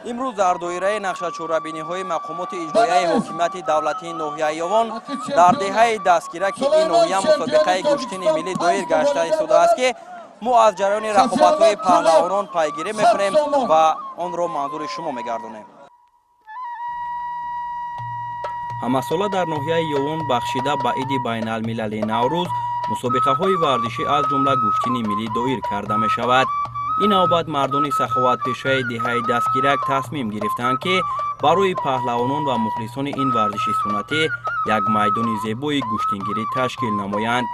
امروز در دایره نقشه‌چوربینی‌های مقامات اجرایی حکومت دولتی ناحیه یوان در دهه دستگیرک این ناحیه مسابقه گشتین ملی دایر گشته شده است که ما از جریان رقابت‌های پهلوانان پیگیری می‌کنیم و آن را منظور شما می‌گردانیم. همساله در ناحیه یوان بخشیده به عید بین‌المللی نوروز مسابقه‌های ورزشی از جمله گشتین ملی دایر کرده می‌شود. این نوبت مردان سخاوتپیشه دهه دستگیرک تصمیم گرفتند که برای پهلوانان و مخلصان این ورزش سنتی یک میدان زیبای گشتینگیری تشکیل نمایند.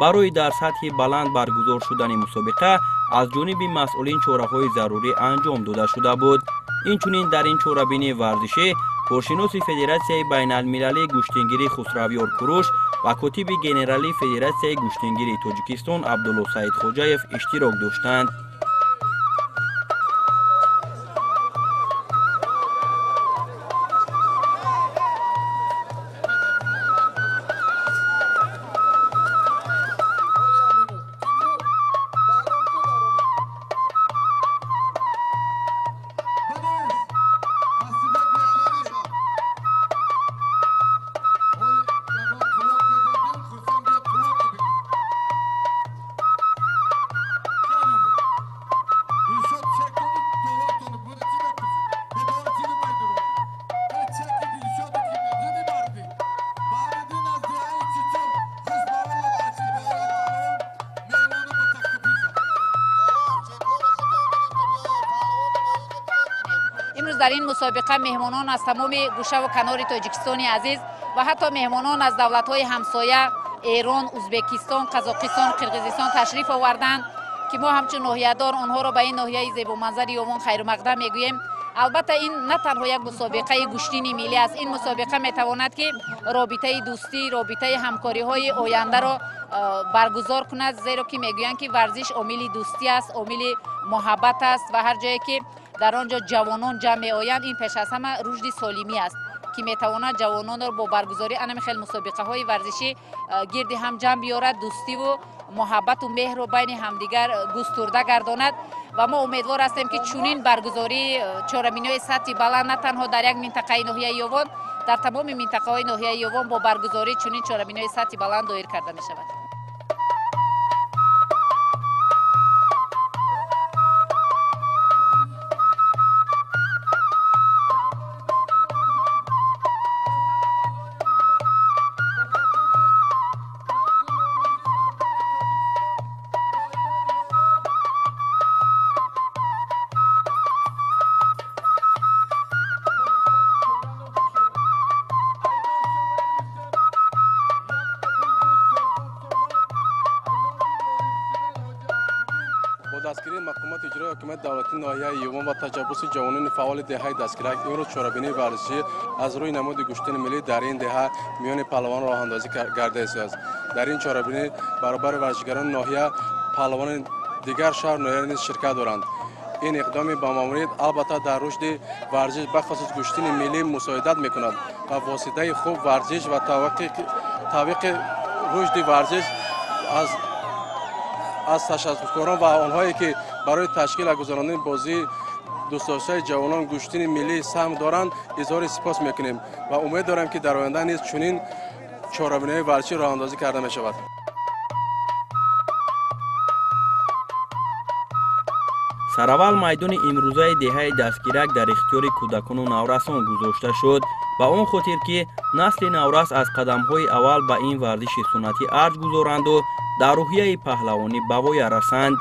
برای در سطح بلند برگزار شدن مسابقه از جانب مسئولین چاره‌های ضروری انجام داده شده بود. اینچنین در این چاره‌بینی ورزشی کارشناس فدراسیای بین‌المللی گشتینگیری خسرویار کوروش و کاتب گنرالی فدراسیای گشتینگیری تاجیکستان عبدالله سعید خوجایف اشتراک داشتند. امروز در این مسابقه مهمانان از تمام گوشه و کنار تاجیکستان عزیز و حتی مهمانان از دولت‌های همسایه ایران، ازبکستان، قزاقستان، قرقیزستان تشریف آوردند که ما همچون ناحیه‌دار آنها را به این ناحیه زیبا منظر یوان خیر مقدم میگوییم. البته این نه تنها یک مسابقه گشتین ملی است، این مسابقه میتواند که رابطه دوستی، رابطه همکاری‌های آینده را برگزار کند، زیرا که میگویند که ورزش عامل دوستی است، عامل محبت است و هر جایی که در آنجا جوانان جمع آیند این پیش از همه رشد سالمی است که میتواند جوانان را با برگزاری انم خیلی مسابقه های ورزشی گرد هم جمع بیارد، دوستی و محبت و مهر رو بین همدیگر گسترده گرداند و ما امیدوار هستیم که چنین برگزاری چهارمینی سطح بلند نه تنها در یک منطقه ناحیه یوان، در تمام منطقه های ناحیه یوان با برگزاری چنین چهارمینی سطح بلند دایر کرده می شود. دستگیری مقامات اجرایی حکومت دولتی ناحیه یوان و تجاوز جوانان فعال دهه دستگیرک امروز چهاربینی ورزشی از روی نماد گشتین ملی در این دهه میان پهلوان راه اندازی کرده است. در این چهاربینی برابر ورزشگران ناحیه پهلوان دیگر شهر ناحیه نیز شرکت دارند. این اقدام با ماموریت البته در رشد ورزش بخصوص گشتین ملی مساعدت میکند و واسطه خوب ورزش و توفیق رشد ورزش از تشکران و آنهایی که برای تشکیل گذراندن بازی دوستداشته جوانان گشتین ملی سهم دارند اظهار سپاس میکنیم و امید دارم که در آینده نیز چنین چهاربینی ورزشی راه اندازی کرده می شود. سراول میدان امروزه دهه دستگیرک در اختیار کودکان و نورسان گذاشته شد و آن خاطر که نسل نورس از قدم‌های اول به این ورزش سنتی ارج گذارند و در روحیه پهلوانی به وای رسند.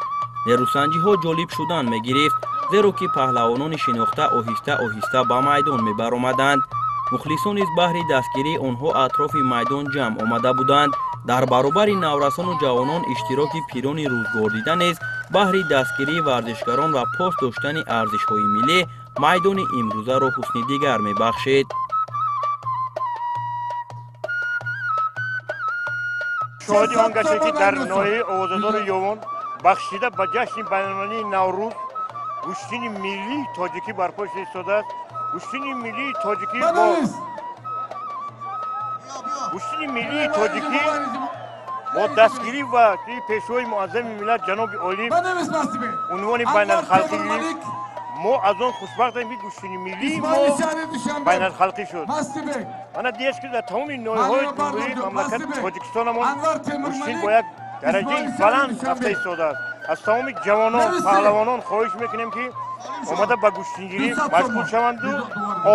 نیروسنجی‌ها جالب شدن می‌گرفت زیرا که پهلوانان شناخته آهسته به میدان می‌برآمدند. مخلصان از بهر دستگیری آنها اطراف میدان جمع آمده بودند. در برابر نورسان و جوانان اشتراک پیران روزگار دیده نیز بهر دستگیری ورزشکاران و پاس داشتن ارزش‌های ملی میدان امروزه را حسن دیگر می‌بخشید. شاهدی آن گشته که در ناحیه آوازدار یوان بخشیده به جشن بین‌المللی نوروز گشتین ملی تاجیکی برپا ایستاده است. گشتین ملی تاجیکی با دستگیری و پیشوای معظم ملت جناب عالی عنوان بین الخلقی ما از اون خوشبختیم که گوشتنی ملی ما بین الخلقی شد. من دیدم که در تمام نوع‌های دوری مملکت تاجیکستان ما گوشتنی با یک درجه بلند رفته ایستاده است. از تمام جوانان پهلوانان خواهش میکنیم که اومده به گوشتنگیری مشغول شوند و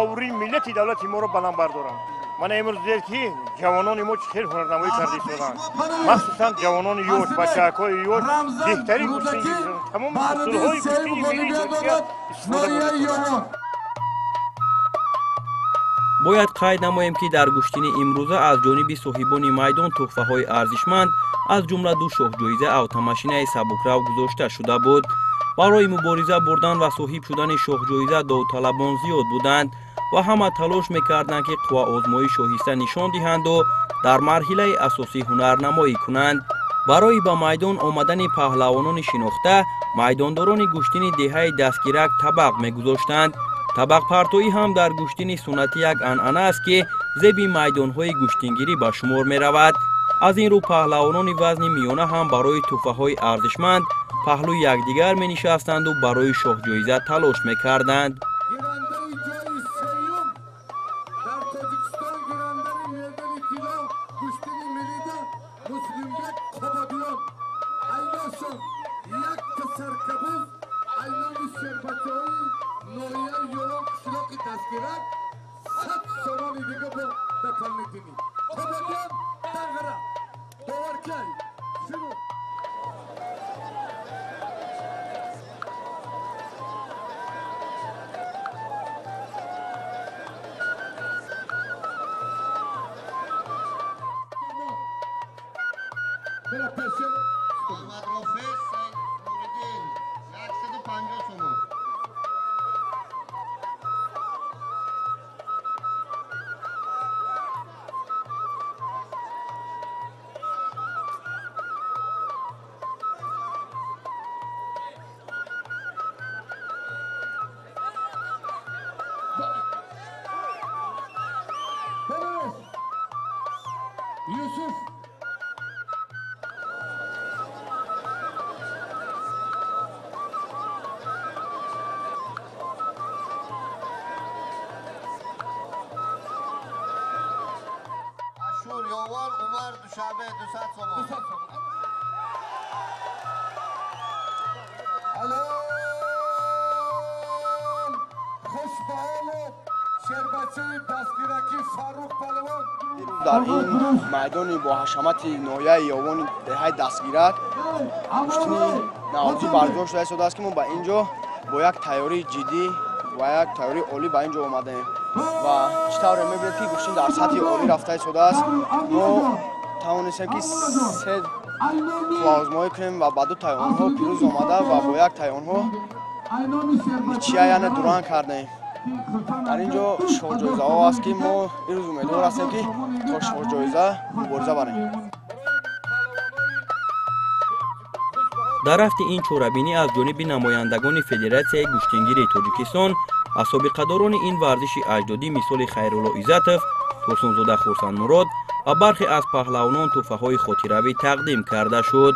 آبروی ملت دولت ما رو بلند بردارند. من امروز دیدم که جوانان ما چه خیلی هنرنمایی کرده ایستادند، مخصوصا جوانان یوش بچه‌های یوش بهترین گوشتنگیری شدند. تمام اصولهای گوشتنی ملی ترکیه استفاده بردند. باید قید نماییم که در گوشتنی امروزه از جانب صاحبان میدان تحفه‌های ارزشمند از جمله 2 شاه جایزه اتوماشین سبکرو گذاشته شده بود. برای مبارزه بردن و صاحب شدن شاه جایزه داوطلبان زیاد بودند و همه تلاش میکردند که قوا آزمایی شایسته نشان دهند و در مرحله اساسی هنرنمایی کنند. برای به میدان آمدن پهلوانان شناخته میدانداران گوشتنی دهه دستگیرک طبق میگذاشتند. طبق پرتویی هم در گوشتنی سنتی یک عنعنه است که زیب میدانهای گوشتنگیری به شمار می رود. از این رو پهلوانان وزن میانه هم برای تحفه‌های ارزشمند پهلوی یکدیگر می نشستند و برای شاه جایزه تلاش می کردند. Yusuf. Aşur Yovan Umar Düşabe Düsat Somu. Alem. Hoş bağlı. شربتی دستگیرکی فاروق پهلوان در این میدان با حشمت نویه یوان دهه دستگیرک گوشتنی نوازی برداشت شده است که ما به اینجا با یک تیاری جدی و یک تیاری عالی به اینجا آمده ایم و چطور میبینید که گوشتنی در سطح عالی رفته شده است. ما توانستیم که 3 آزمایی کنیم و بعد 2 تای آنها پیروز آمده و با یک تای آنها نیچیه یعنی دوران کردیم. در اینجا شاه جایزه ها است که ما این روز امیدوار هستیم که تا شاه جایزه مبارزه بریم. در رفت این چوربینی از جانب نمایندگان فدراسیون گوشتنگیری تاجیکستان از سابقه‌داران این ورزش اجدادی مثل خیرالله عزتوف، ترسونزاده خورسند مراد و برخی از پهلوانان تحفه‌های خاطروی تقدیم کرده شد.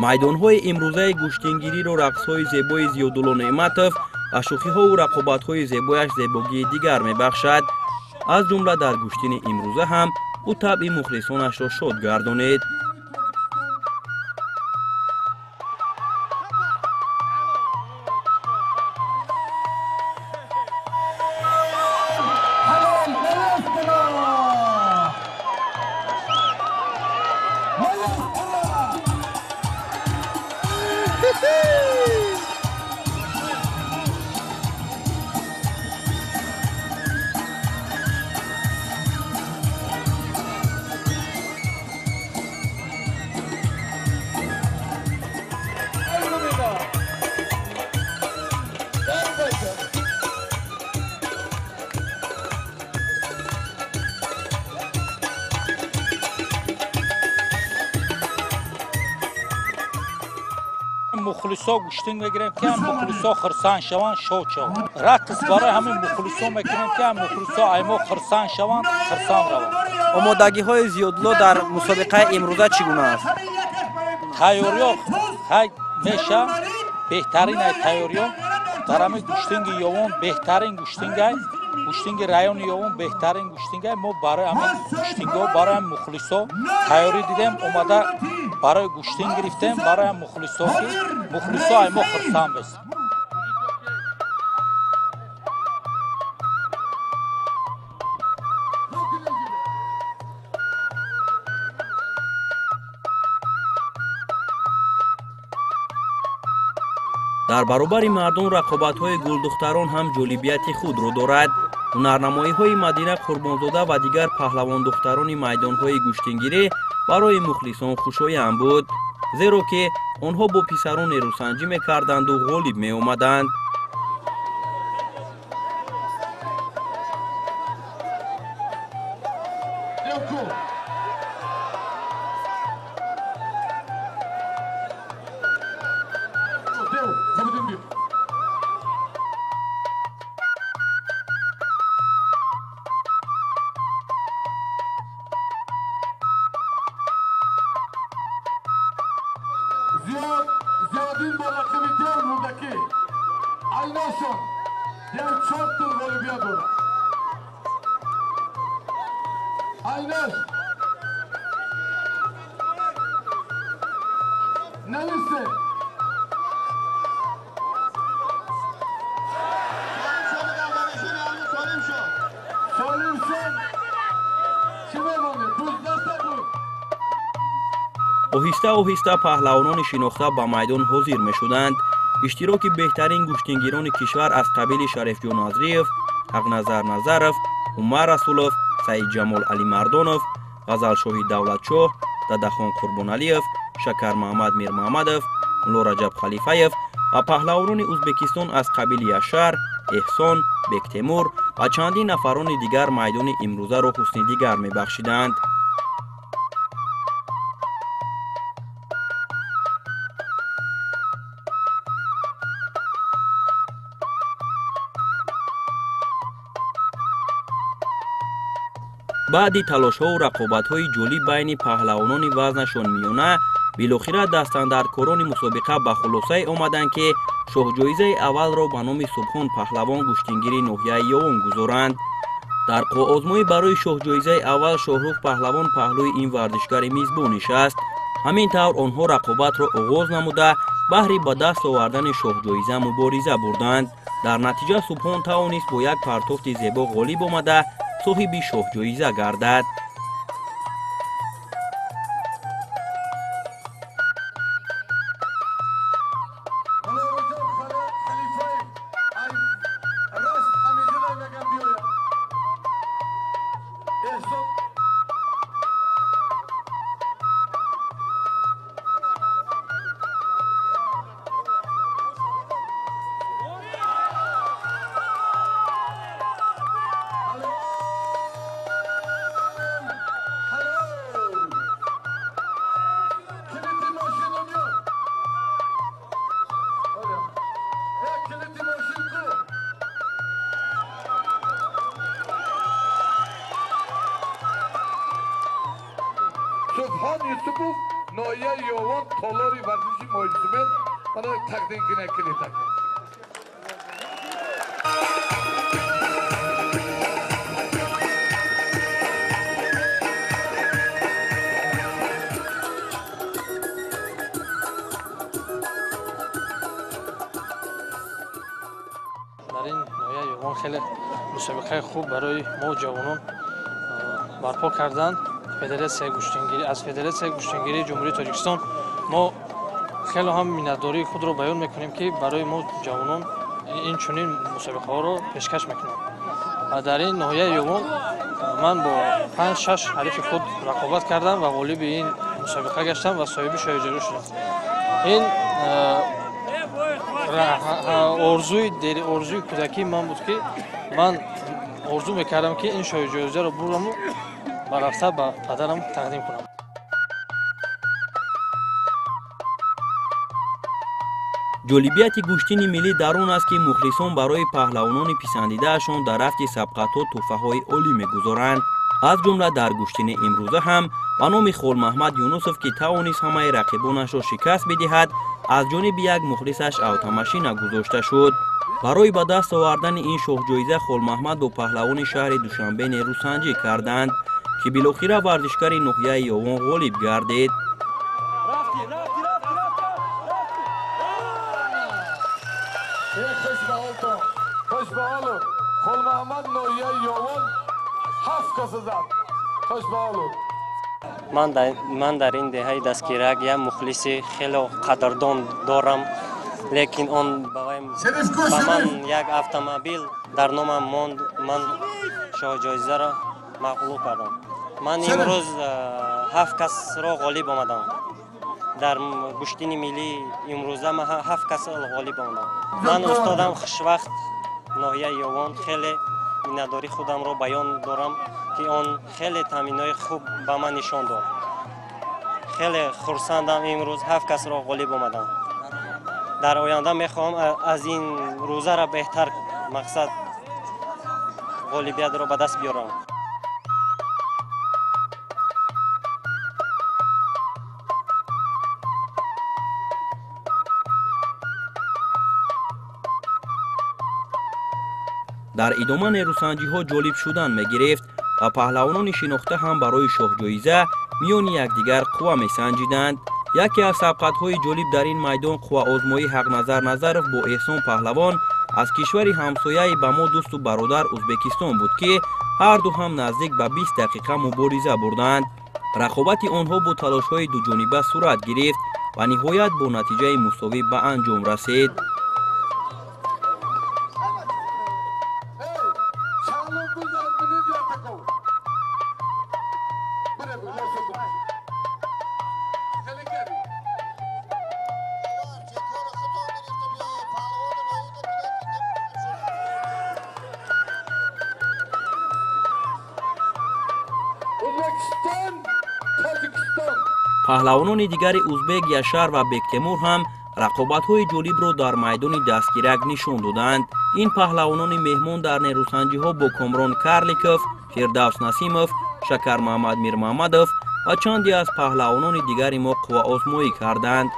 میدان‌های امروزه گوشتنگیری را رقص‌های زیبای زیادالله نعمتوف و شوخی‌ها و رقابت‌های زیبایش زیبایی دیگر می‌بخشد. از جمله در گوشتن امروزه هم او طبع مخلصانش را شاد گردانید. مخلصا گوشتنگ بگیریم که هم مخلصا خرسان شوان شاد شوان. رقص برای همین مخلصا میکنیم که هم مخلصا ایما خرسان شوان خرسان روان. омодагиҳои зиёдулло дар мусобиқаи имрӯза чӣ гуна аст? тайёриё ҳай меша беҳтаринай тайёриё дар ҳамин гӯштинги ёвон беҳтарин гӯштингай гӯштинги райони ёвон беҳтарин гӯштингай мо барои ҳамин гӯштингҳо барои ҳам мухлисо тайёрӣ дидем омада барои гӯштин гирифтем барои ҳам мухлисо ки мухлисо ай мо хурсанд бест. дар баробари мардум рақобатҳои гулдухтарон ҳам ҷолибияти худро дорад. ҳунарнамоиҳои Мадина Қурбонзода ва дигар паҳлавондухтарони майдонҳои гӯштингирӣ барои мухлисон хушоянд буд, зеро ки онҳо бо писарон нерӯсанҷӣ мекарданду ғолиб меомаданд. زیادین با رقم دیار موردکی aynashon diğer çok tur golübiye doğru. Aynaş. Neresi? Solimşon. Kime bunu? Buzlasa bu. оҳиста оҳиста паҳлавонони шинохта ба майдон ҳозир мешуданд. иштироки беҳтарин гӯштингирони кишвар аз қабили Шарифҷон Назриев, Ҳақназар Назаров, Умар Расулов, Саидҷамол Алимардонов, Ғазалшоҳи Давлатшоҳ, Дадахон Қурбоналиев, Шакар Маҳмад Мирмаҳмадов, Мулло Раҷаб Халифаев ва паҳлавонони Ӯзбекистон аз қабили Яшар, Эҳсон, Бектемур ва чандин нафарони дигар майдони имрӯзаро ҳусни дигар мебахшиданд. баъди талошҳову рақобатҳои ҷолиб байни паҳлавонони вазнашон миёна, билохира дастандарткорони мусобиқа ба хулосае омаданд, ки шоҳҷоизаи аввалро ба номи Субҳон паҳлавон гӯштингири ноҳияи Ёвон гузоранд. дар қоозмоӣ барои шоҳҷоизаи аввал Шоҳрух паҳлавон паҳлӯи ин варзишгари мизбон нишаст. ҳамин тавр онҳо рақобатро оғоз намуда баҳри ба даст овардани шоҳҷоиза мубориза бурданд. дар натиҷа Субҳон тавонист бо як партофти зебо ғолиб омада соҳиби шоҳҷоиза гардад. Subhan Yusupov noya yoğun tolori vazişi mojisimen bana takdim kine kilitak. در این نوعه یوان خیلی مسابقه خوب برای ما جوانان برپا کردند. فدراسیای گوشتنگیری از فدراسیای گوشتنگیری جمهوری تاجیکستان ما خیلی هم میnnatdاری خود رو بیان میکنیم که برای ما جوانان این چنین مسابقه ها رو پیشکش میکنیم. و در این ناحیه یوم من با 5-6 حریف خود رقابت کردم و غالب این مسابقه گشتم و صاحب شایع‌جویی شدم. این آرزوی کودکی من بود که من آرزو میکردم که این شایع‌جویی رو ببرم و رفته به پدرم تقدیم کنم. ҷолибияти гӯштини миллӣ дар он аст ки мухлисон барои паҳлавонони писандидаашон дар рафти сабқатҳо тӯҳфаҳои олӣ мегузоранд. аз ҷумла дар гӯштини имрӯза ҳам ба номи Холмаҳмад Юнусов ки тавонист ҳамаи рақибонашро шикаст бидиҳад, аз ҷониби як мухлисаш автомашина гузошта шуд. барои ба даст овардани ин шоҳҷоиза Холмаҳмад бо паҳлавони шаҳри Душанбе нерӯсанҷӣ карданд, ки билохира варзишгари ноҳияи Ёвон ғолиб гардид. من در این دهه دستگیرک یک مخلصی خیلی قدردان دارم، لیکن آن با من یک اتومبیل در نامم ماند. من شاه جایزه را مغلوب کردم. من امروز 7 کس را غالب آمدم. در گوشتین ملی امروزه من 7 کس را غالب آمدم. من استادم خوشوقت ناحیه یوان خیلی مینداری خودم را بیان دارم که آن خیلی تامینای خوب به من نشان داد. خیلی خرسندم امروز 7 کس را غالب آمدم. در آینده میخواهم از این روزه را بهتر مقصد غالبیت را به دست بیارم. дар идома нерӯсанҷиҳо ҷолиб шудан мегирифт ва паҳлавонони шинохта ҳам барои шоҳҷоиза миёни якдигар қувва месанҷиданд. яке аз сабқатҳои ҷолиб дар ин майдон қувваозмоии Ҳақназар Назаров бо Эҳсон паҳлавон аз кишвари ҳамсояи ба мо дӯсту бародар Ӯзбекистон буд, ки ҳарду ҳам наздик ба 20 дақиқа мубориза бурданд. рақобати онҳо бо талошҳои дуҷониба сурат гирифт ва ниҳоят бо натиҷаи мусовӣ ба анҷом расид. паҳлавонони дигари ӯзбек Яшар ва Бектемур ҳам рақобатҳои ҷолибро дар майдони дастгирак нишон доданд. ин паҳлавонони меҳмон дар нерӯсанҷиҳо бо Комрон Карликов, Фирдавс Насимов, Шакар Маҳмад Мирмаҳмадов ва чанде аз паҳлавонони дигари мо қувваозмоӣ карданд.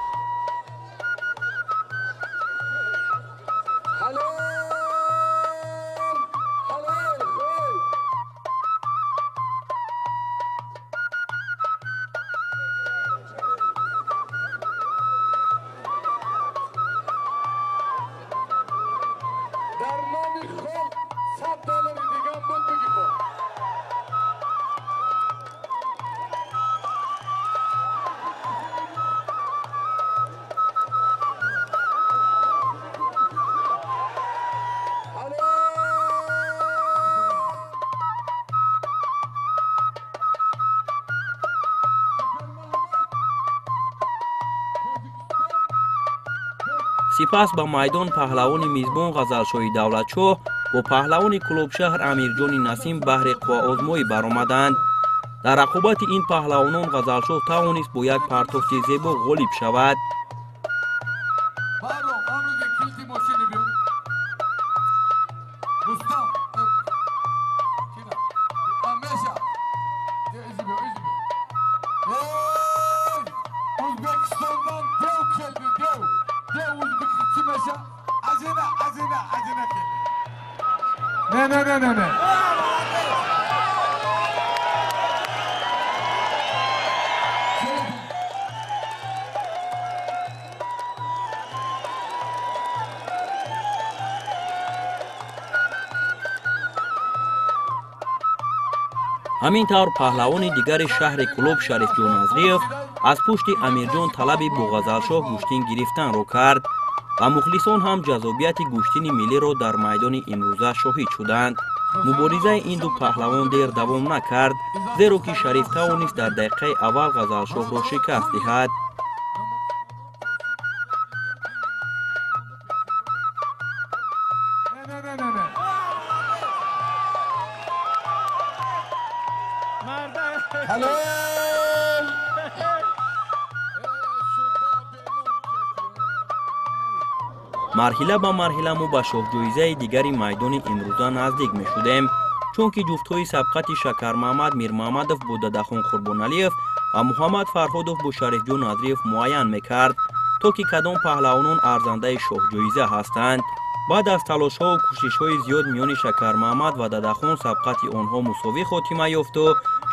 сипас ба майдон паҳлавони мизбон Ғазалшоҳи Давлатшоҳ бо паҳлавони Кулобшаҳр Амирҷони Насим баҳри қувваозмоӣ баромаданд. дар рақобати ин паҳлавонон Ғазалшоҳ тавонист бо як партофти зебо ғолиб шавад. نه ҳамин тавр паҳлавони дигари шаҳри Кулоб Шарифҷон Назриев аз пушти Амирҷон талаби бо Ғазалшоҳ гӯштин гирифтанро кард ва мухлисон ҳам ҷазобияти гӯштини миллиро дар майдони имрӯза шоҳид шуданд. муборизаи ин ду паҳлавон дер давом накард, зеро ки Шариф тавонист дар дақиқаи аввал Ғазалшоҳро шикаст диҳад. марҳила ба марҳила мо ба шоҳҷоизаи дигари майдони имрӯза наздик мешудем, чунки ҷуфтҳои сабқати Шакармаҳмад Мирмаҳмадов бо Дадахон Қурбоналиев ва Муҳаммад Фарҳодов бо Шарифҷон Назриев муайян мекард, то ки кадом паҳлавонон арзандаи шоҳҷоиза ҳастанд. баъд аз талошҳо ва кӯшишҳои зиёд миёни Шакармаҳмад ва Дадахон сабқати онҳо мусовӣ хотима ёфту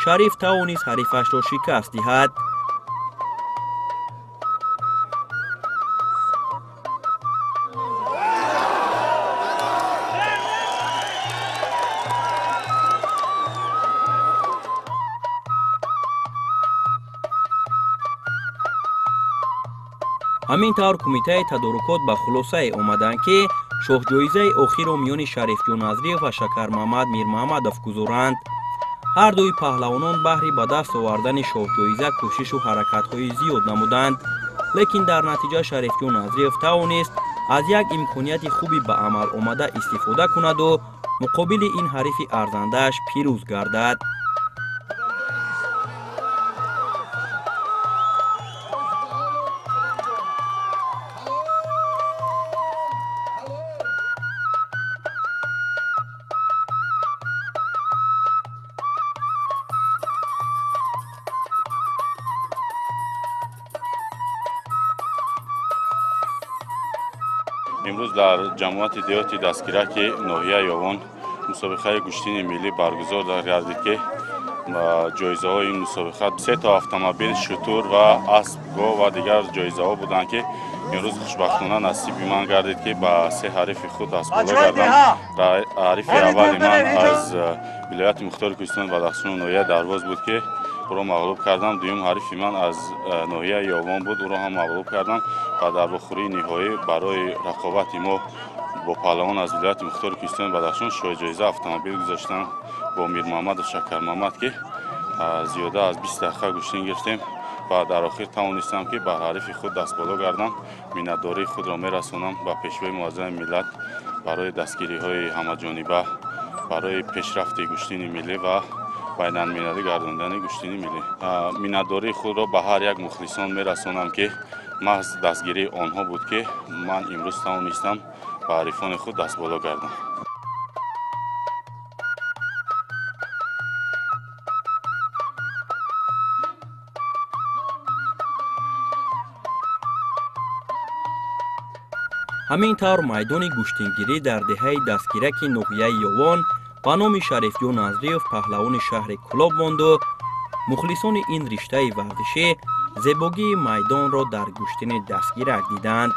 Шариф тавонист ҳарифашро шикаст диҳад. ҳамин тавр кумитаи тадорукот ба хулосае омаданд ки шоҳҷоизаи охирро миёни Шарифҷон Назриев ва Шакармаҳмад Мирмаҳмадов гузоранд. ҳар дуи паҳлавонон баҳри ба даст овардани шоҳҷоиза кӯшишу ҳаракатҳои зиёд намуданд, лекин дар натиҷа Шарифҷон Назриев тавонист аз як имконияти хуби ба амал омада истифода кунаду муқобили ин ҳарифи арзандааш пирӯз гардад. امروز در جمعیت دیهاتی دستگیرک ناحیه یاوان مسابقه گوشتین ملی برگزار گردید که جایزه های این مسابقه 3 تا اتومبیل، شتر و اسب و دیگر جایزه ها بودند که امروز خوشبختانه نصیب من گردید که با 3 حریف خود دست بالا کردم. حریف اول من از ولایت مختار کوهستان بدخشان ناحیه درواز بود که او را مغلوب کردم. دوم حریف من از ناحیه یاوان بود، او را هم مغلوب کردم و در بخوری نهایی برای رقابت ما با پهلوان از ولایت مختار کوهستان بدخشان جایزه اتومبیل گذاشتن با میرمحمد و شکرمحمد که زیاده از 20 دقیقه گوشتن گرفتیم و در آخر توانستم که به حریف خود دست بالا گردم. منتداری خود را میرسانم به پیشوای معظم ملت برای دستگیری های همه‌جانبه برای پیشرفت گوشتین ملی و بین المللی گرداندن گوشتین ملی. منتداری خود را به هر یک مخلصان میرسانم که محض دستگیری آنها بود که من امروز توانستم به حریفان خود دست بالا گردم. ҳамин тавр майдони гӯштингирӣ дар деҳаи дастгираки ноҳияи Ёвон ба номи Шарифҷон Назриев паҳлавони шаҳри Кӯлоб монду мухлисони ин риштаи варзишӣ зебогии майдонро дар гӯштини дастгирак диданд.